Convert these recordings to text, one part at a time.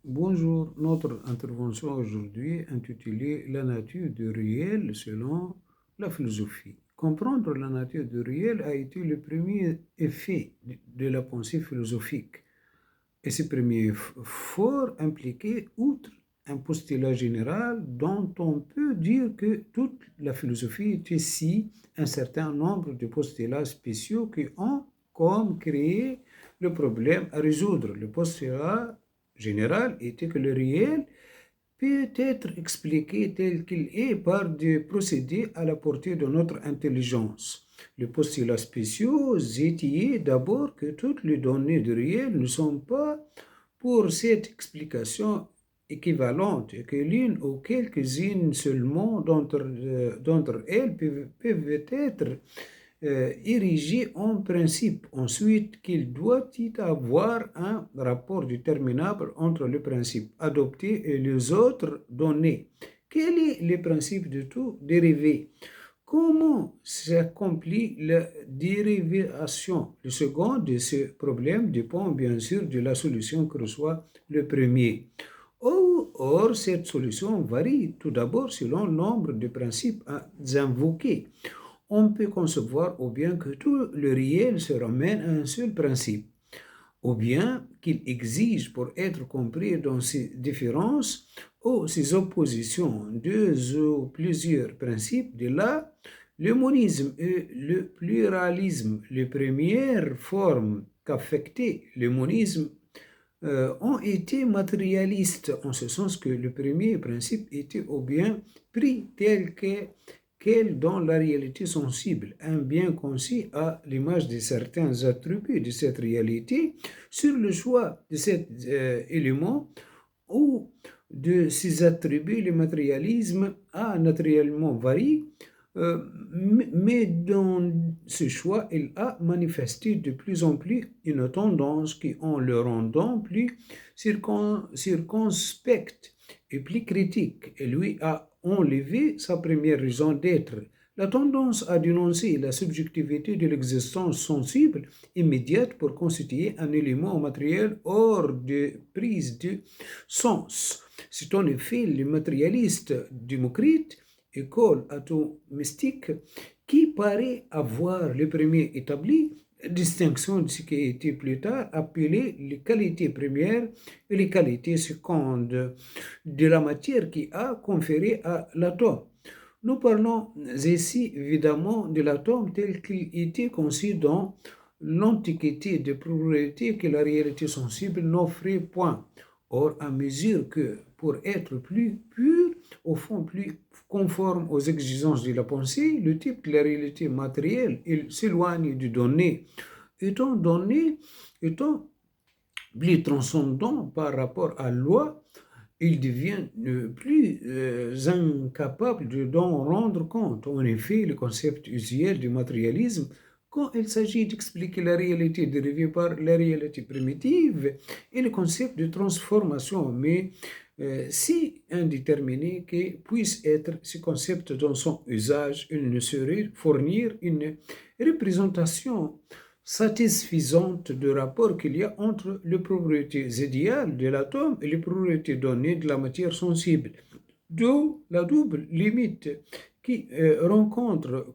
Bonjour, notre intervention aujourd'hui intitulée La nature du réel selon la philosophie. Comprendre la nature du réel a été le premier effet de la pensée philosophique. Et ce premier effort impliquait, outre un postulat général dont on peut dire que toute la philosophie est ici un certain nombre de postulats spéciaux qui ont comme créé le problème à résoudre. Le postulat général était que le réel peut être expliqué tel qu'il est par des procédés à la portée de notre intelligence. Les postulats spéciaux étaient d'abord que toutes les données du réel ne sont pas pour cette explication équivalente et que l'une ou quelques-unes seulement d'entre elles peuvent être érigé en principe. Ensuite, qu'il doit y avoir un rapport déterminable entre le principe adopté et les autres données. Quel est le principe de tout dérivé? Comment s'accomplit la dérivation? Le second de ce problème dépend bien sûr de la solution que reçoit le premier. Or, cette solution varie tout d'abord selon le nombre de principes à invoquer. On peut concevoir ou bien que tout le réel se ramène à un seul principe, ou bien qu'il exige pour être compris dans ses différences ou ses oppositions deux ou plusieurs principes. De là, le monisme et le pluralisme, les premières formes qu'affectait le monisme ont été matérialistes, en ce sens que le premier principe était ou bien pris tel quel dans la réalité sensible, un bien conçu à l'image de certains attributs de cette réalité, sur le choix de cet élément ou de ces attributs, le matérialisme a naturellement varié, mais dans ce choix, il a manifesté de plus en plus une tendance qui, en le rendant plus circonspect et plus critique, et lui a enlevé sa première raison d'être. La tendance à dénoncer la subjectivité de l'existence sensible immédiate pour constituer un élément matériel hors de prise de sens. C'est en effet le matérialiste Démocrite, école atomistique, qui paraît avoir le premier établi distinction de ce qui a été plus tard appelé les qualités premières et les qualités secondes de la matière qui a conféré à l'atome. Nous parlons ici évidemment de l'atome tel qu'il était conçu dans l'Antiquité, de propriétés que la réalité sensible n'offrait point. Or, à mesure que, pour être plus pur, au fond plus conforme aux exigences de la pensée, le type de la réalité matérielle, il s'éloigne du donné. Étant plus transcendant par rapport à la loi, il devient plus incapable d'en rendre compte. En effet, le concept usuel du matérialisme, quand il s'agit d'expliquer la réalité dérivée par la réalité primitive, est le concept de transformation, mais si indéterminé que puisse être ce concept dans son usage, il ne saurait fournir une représentation satisfaisante du rapport qu'il y a entre les propriétés idéales de l'atome et les propriétés données de la matière sensible. D'où la double limite que rencontre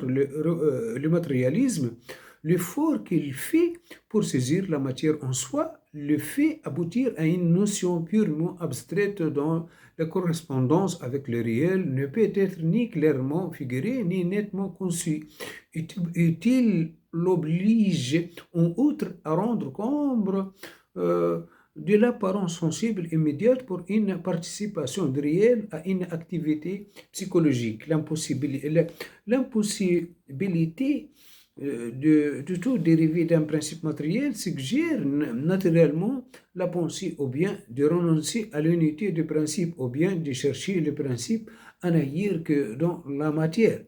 le matérialisme, l'effort qu'il fait pour saisir la matière en soi, le fait aboutir à une notion purement abstraite dont la correspondance avec le réel ne peut être ni clairement figurée ni nettement conçue. Est-il l'oblige en outre à rendre compte de l'apparence sensible immédiate pour une participation réelle à une activité psychologique. L'impossibilité de tout dériver d'un principe matériel suggère naturellement la pensée ou bien de renoncer à l'unité du principe ou bien de chercher le principe ailleurs que dans la matière.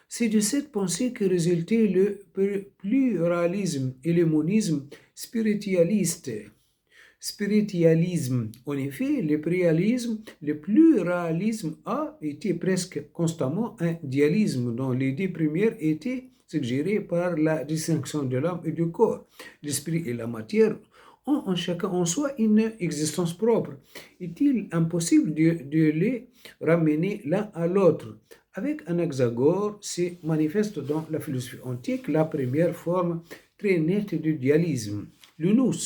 C'est de cette pensée que résultait le pluralisme et le monisme spiritualisme. En effet, le pluralisme a été presque constamment un dualisme dont l'idée première était suggérée par la distinction de l'âme et du corps, l'esprit et la matière. ont en chacun en soi une existence propre. Est-il impossible de les ramener l'un à l'autre? Avec Anaxagore, se manifeste dans la philosophie antique la première forme très nette du dualisme, le nous,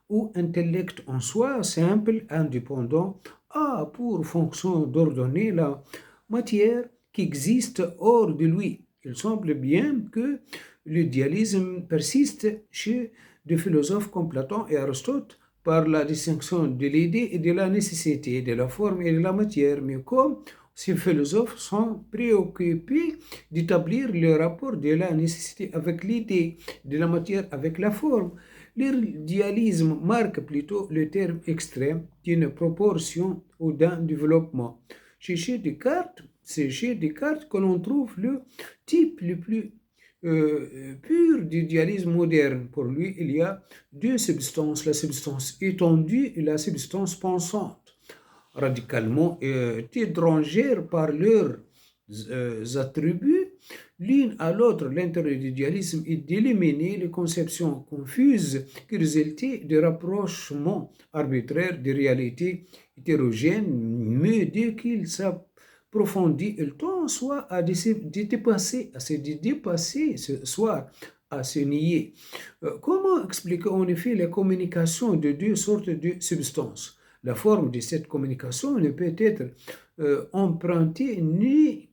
où intellect en soi, simple, indépendant, a pour fonction d'ordonner la matière qui existe hors de lui. Il semble bien que le dualisme persiste chez des philosophes comme Platon et Aristote par la distinction de l'idée et de la nécessité, de la forme et de la matière, mais comme ces philosophes sont préoccupés d'établir le rapport de la nécessité avec l'idée, de la matière avec la forme. L'idéalisme marque plutôt le terme extrême d'une proportion ou d'un développement. C'est chez Descartes que l'on trouve le type le plus pur du dualisme moderne. Pour lui, il y a deux substances, la substance étendue et la substance pensante, radicalement étrangères par leurs attributs l'une à l'autre. L'intérêt du dualisme est d'éliminer les conceptions confuses qui résultaient des rapprochements arbitraires des réalités hétérogènes, mais dès qu'il s'approfondit, il tend soit à dépasser, à se dépasser, soit à se nier. Comment expliquer en effet la communication de deux sortes de substances? La forme de cette communication ne peut être empruntée ni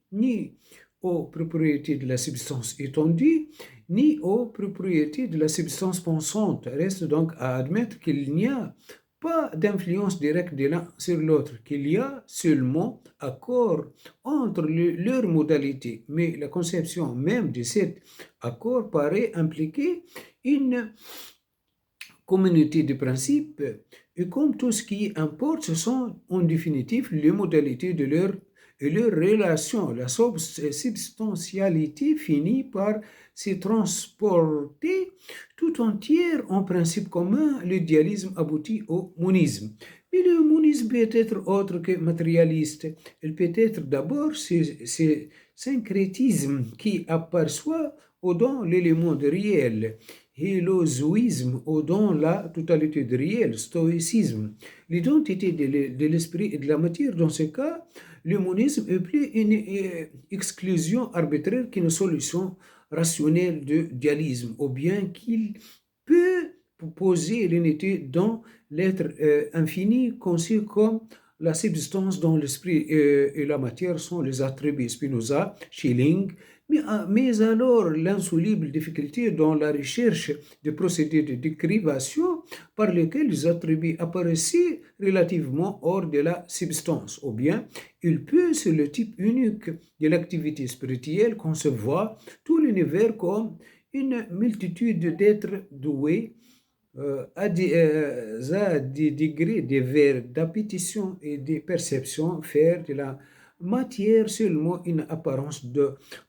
aux propriétés de la substance étendue, ni aux propriétés de la substance pensante. Reste donc à admettre qu'il n'y a pas d'influence directe de l'un sur l'autre, qu'il y a seulement accord entre leurs modalités. Mais la conception même de cet accord paraît impliquer une communauté de principes, et comme tout ce qui importe, ce sont en définitive les modalités de leur relation. La substantialité finit par se transporter tout entière en principe commun. Le dualisme aboutit au monisme. Mais le monisme peut être autre que matérialiste. Il peut être d'abord ce syncrétisme qui aperçoit au dans l'élément de réel, hélozoïsme ou dans la totalité du réel, stoïcisme, l'identité de l'esprit et de la matière. Dans ce cas, le monisme est plus une exclusion arbitraire qu'une solution rationnelle de dualisme, ou bien qu'il peut poser l'unité dans l'être infini conçu comme la substance dont l'esprit et la matière sont les attributs. Spinoza, Schelling, mais alors l'insoluble difficulté dans la recherche des procédés de décrivation par lesquels les attributs apparaissaient relativement hors de la substance, ou bien il peut, sur le type unique de l'activité spirituelle, concevoir tout l'univers comme une multitude d'êtres doués à des degrés divers d'appétition et de perception, faire de la matière seulement une apparence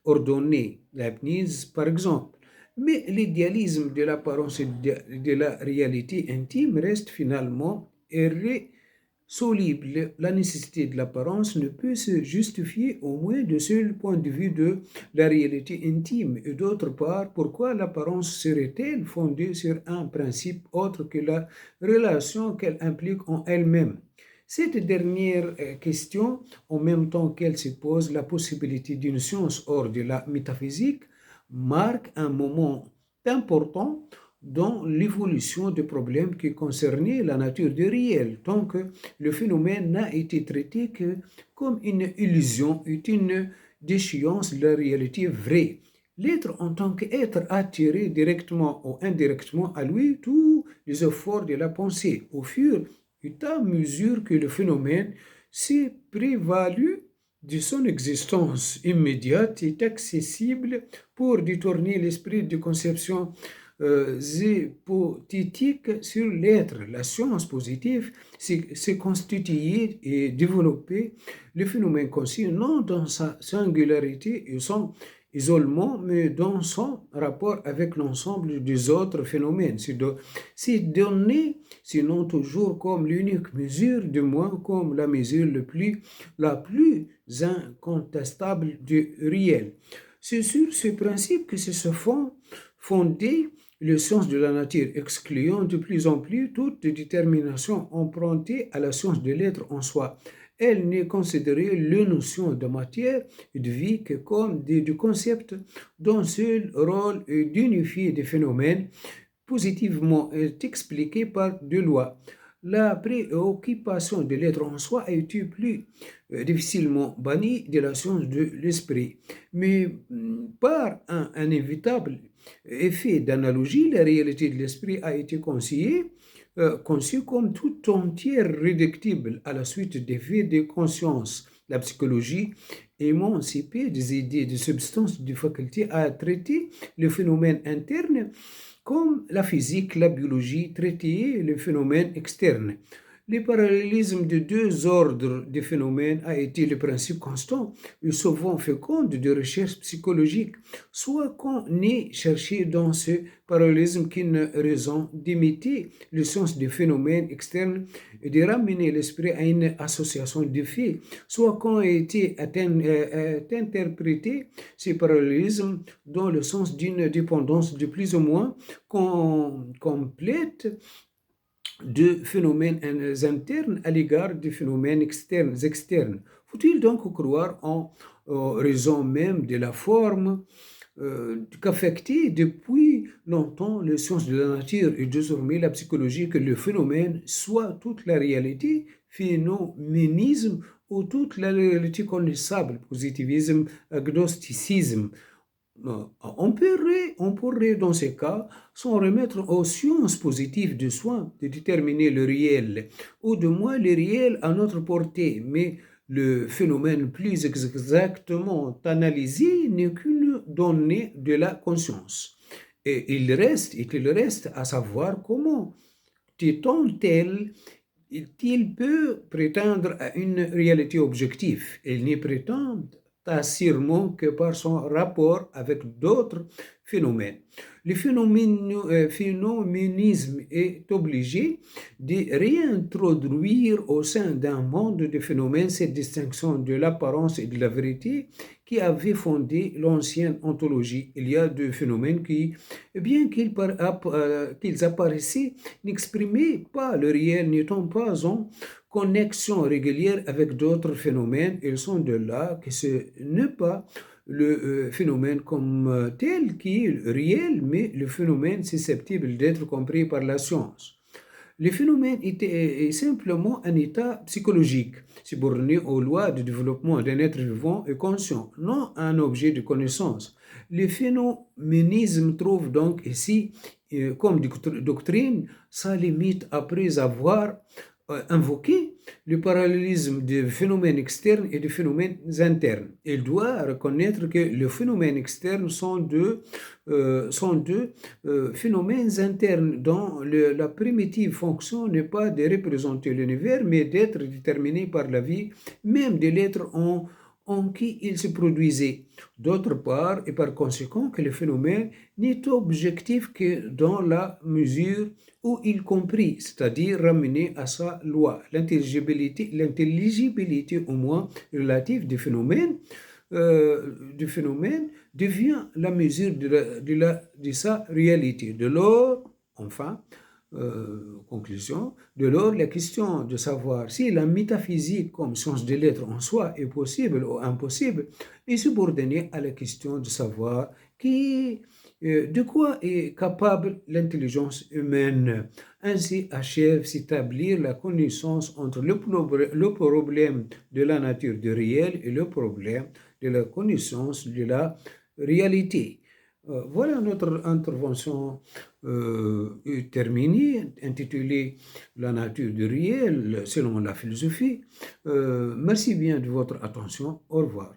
ordonnée. Leibniz, par exemple. Mais l'idéalisme de l'apparence et de la réalité intime reste finalement irrésoluble. La nécessité de l'apparence ne peut se justifier au moins de seul point de vue de la réalité intime. Et d'autre part, pourquoi l'apparence serait-elle fondée sur un principe autre que la relation qu'elle implique en elle-même? Cette dernière question, en même temps qu'elle se pose la possibilité d'une science hors de la métaphysique, marque un moment important dans l'évolution des problèmes qui concernaient la nature du réel, tant que le phénomène n'a été traité que comme une illusion et une déchéance de la réalité vraie. L'être en tant qu'être attiré directement ou indirectement à lui tous les efforts de la pensée au fur et à mesure que le phénomène s'est prévalu de son existence immédiate et accessible pour détourner l'esprit de conception hypothétique sur l'être. La science positive s'est constituée et développée le phénomène conscient non dans sa singularité et son isolement, mais dans son rapport avec l'ensemble des autres phénomènes. Ces données, sinon toujours comme l'unique mesure, du moins comme la mesure la plus incontestable du réel. C'est sur ce principe que se fondait les sciences de la nature excluant de plus en plus toute détermination empruntée à la science de l'être en soi. Elle n'est considérée les notions de matière et de vie que comme des concepts dont seul rôle est d'unifier des phénomènes positivement est expliqué par des lois. La préoccupation de l'être en soi a été plus difficilement bannie de la science de l'esprit, mais par un inévitable effet d'analogie, la réalité de l'esprit a été conçue comme tout entière réductible à la suite des faits de conscience. La psychologie émancipée des idées de substance de faculté à traiter le phénomène interne comme la physique, la biologie traitait les phénomènes externes. Le parallélisme de deux ordres de phénomènes a été le principe constant et souvent fécond de recherches psychologiques, soit qu'on ait cherché dans ce parallélisme qu'une raison d'imiter le sens des phénomènes externes et de ramener l'esprit à une association de faits, soit qu'on ait été interprété ce parallélisme dans le sens d'une dépendance de plus ou moins complète de phénomènes internes à l'égard de phénomènes externes. Faut-il donc croire en raison même de la forme qu'affectait depuis longtemps les sciences de la nature et désormais la psychologie que le phénomène soit toute la réalité, phénoménisme ou toute la réalité connaissable, positivisme, agnosticisme. On pourrait, dans ces cas, s'en remettre aux sciences positives de soi, de déterminer le réel, ou de moins le réel à notre portée, mais le phénomène plus exactement analysé n'est qu'une donnée de la conscience. Et il reste à savoir comment tel il peut prétendre à une réalité objective. Il n'y prétend tacirement que par son rapport avec d'autres phénomènes. Le phénoménisme est obligé de réintroduire au sein d'un monde de phénomènes cette distinction de l'apparence et de la vérité qui avait fondé l'ancienne ontologie. Il y a deux phénomènes qui, bien qu'ils apparaissaient, n'exprimaient pas le réel, n'étant pas en connexion régulière avec d'autres phénomènes. Ils sont de là que ce n'est pas le phénomène comme tel qui est réel, mais le phénomène susceptible d'être compris par la science. Le phénomène est simplement un état psychologique, subordonné aux lois de développement d'un être vivant et conscient, non un objet de connaissance. Le phénoménisme trouve donc ici, comme doctrine, sa limite après avoir invoqué le parallélisme des phénomènes externes et des phénomènes internes. Il doit reconnaître que les phénomènes externes sont deux phénomènes internes dont la primitive fonction n'est pas de représenter l'univers, mais d'être déterminé par la vie même de l'être en qui il se produisait. D'autre part, et par conséquent, que le phénomène n'est objectif que dans la mesure où il est compris, c'est-à-dire ramené à sa loi. L'intelligibilité au moins relative du phénomène devient la mesure de sa réalité. De lors, enfin, conclusion, de lors la question de savoir si la métaphysique comme science de l'être en soi est possible ou impossible est subordonnée à la question de savoir de quoi est capable l'intelligence humaine. Ainsi achève s'établir la connaissance entre le problème de la nature du réel et le problème de la connaissance de la réalité. Voilà notre intervention terminée, intitulée La nature du réel selon la philosophie. Merci bien de votre attention. Au revoir.